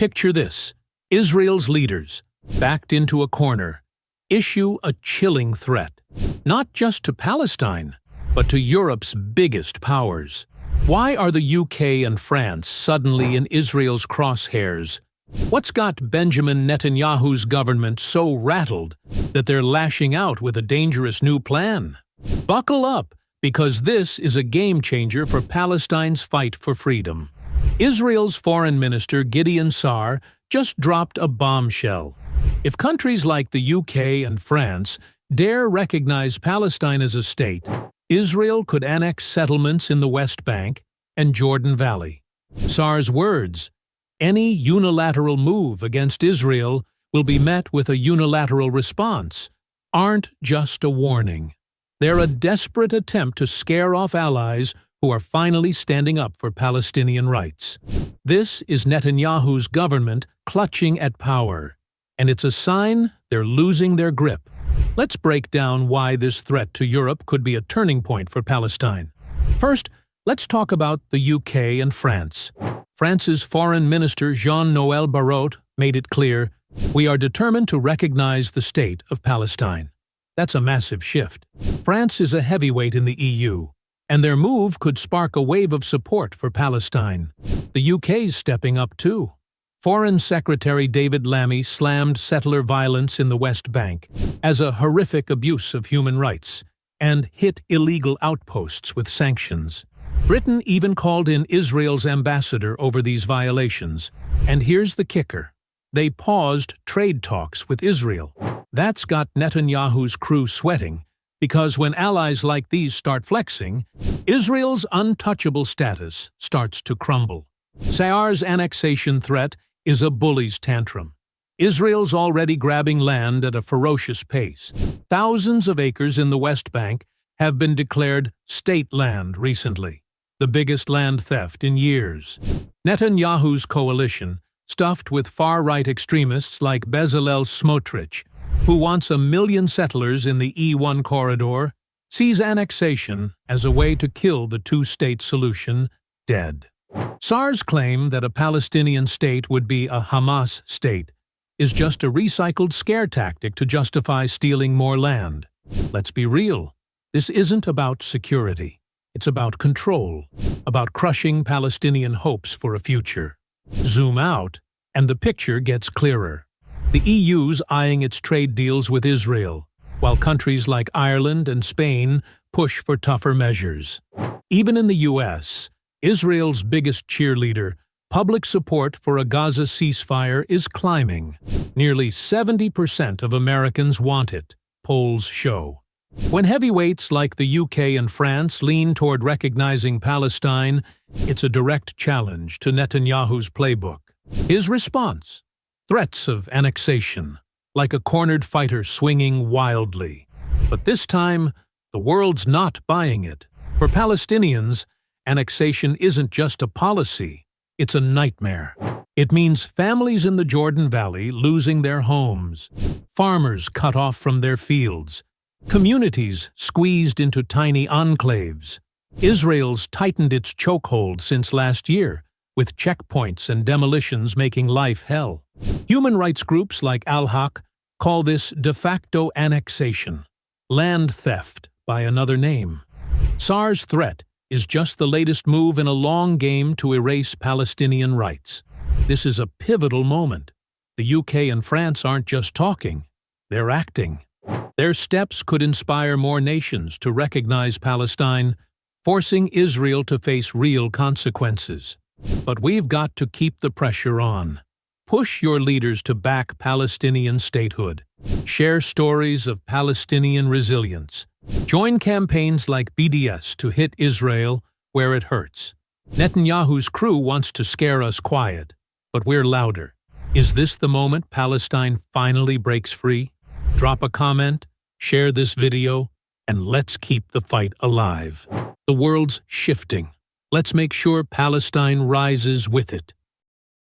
Picture this: Israel's leaders, backed into a corner, issue a chilling threat, not just to Palestine, but to Europe's biggest powers. Why are the UK and France suddenly in Israel's crosshairs? What's got Benjamin Netanyahu's government so rattled that they're lashing out with a dangerous new plan? Buckle up, because this is a game-changer for Palestine's fight for freedom. Israel's Foreign Minister Gideon Saar just dropped a bombshell. If countries like the UK and France dare recognize Palestine as a state, Israel could annex settlements in the West Bank and Jordan Valley. Saar's words: any unilateral move against Israel will be met with a unilateral response, aren't just a warning. They're a desperate attempt to scare off allies who are finally standing up for Palestinian rights. This is Netanyahu's government clutching at power, and it's a sign they're losing their grip. Let's break down why this threat to Europe could be a turning point for Palestine. First, let's talk about the UK and France. France's Foreign Minister Jean-Noel Barrot made it clear, "We are determined to recognize the state of Palestine." That's a massive shift. France is a heavyweight in the EU, and their move could spark a wave of support for Palestine. The UK's stepping up too. Foreign Secretary David Lammy slammed settler violence in the West Bank as a horrific abuse of human rights and hit illegal outposts with sanctions. Britain even called in Israel's ambassador over these violations. And here's the kicker: they paused trade talks with Israel. That's got Netanyahu's crew sweating, because when allies like these start flexing, Israel's untouchable status starts to crumble. Saar's annexation threat is a bully's tantrum. Israel's already grabbing land at a ferocious pace. Thousands of acres in the West Bank have been declared state land recently, the biggest land theft in years. Netanyahu's coalition, stuffed with far-right extremists like Bezalel Smotrich, who wants 1 million settlers in the E1 corridor, sees annexation as a way to kill the two-state solution dead. Saar's claim that a Palestinian state would be a Hamas state is just a recycled scare tactic to justify stealing more land. Let's be real. This isn't about security. It's about control, about crushing Palestinian hopes for a future. Zoom out, and the picture gets clearer. The EU's eyeing its trade deals with Israel, while countries like Ireland and Spain push for tougher measures. Even in the US, Israel's biggest cheerleader, public support for a Gaza ceasefire is climbing. Nearly 70% of Americans want it, polls show. When heavyweights like the UK and France lean toward recognizing Palestine, it's a direct challenge to Netanyahu's playbook. His response: threats of annexation, like a cornered fighter swinging wildly. But this time, the world's not buying it. For Palestinians, annexation isn't just a policy, it's a nightmare. It means families in the Jordan Valley losing their homes, farmers cut off from their fields, communities squeezed into tiny enclaves. Israel's tightened its chokehold since last year, with checkpoints and demolitions making life hell. Human rights groups like Al-Haq call this de facto annexation, land theft by another name. Saar's threat is just the latest move in a long game to erase Palestinian rights. This is a pivotal moment. The UK and France aren't just talking, they're acting. Their steps could inspire more nations to recognize Palestine, forcing Israel to face real consequences. But we've got to keep the pressure on. Push your leaders to back Palestinian statehood. Share stories of Palestinian resilience. Join campaigns like BDS to hit Israel where it hurts. Netanyahu's crew wants to scare us quiet, but we're louder. Is this the moment Palestine finally breaks free? Drop a comment, share this video, and let's keep the fight alive. The world's shifting. Let's make sure Palestine rises with it.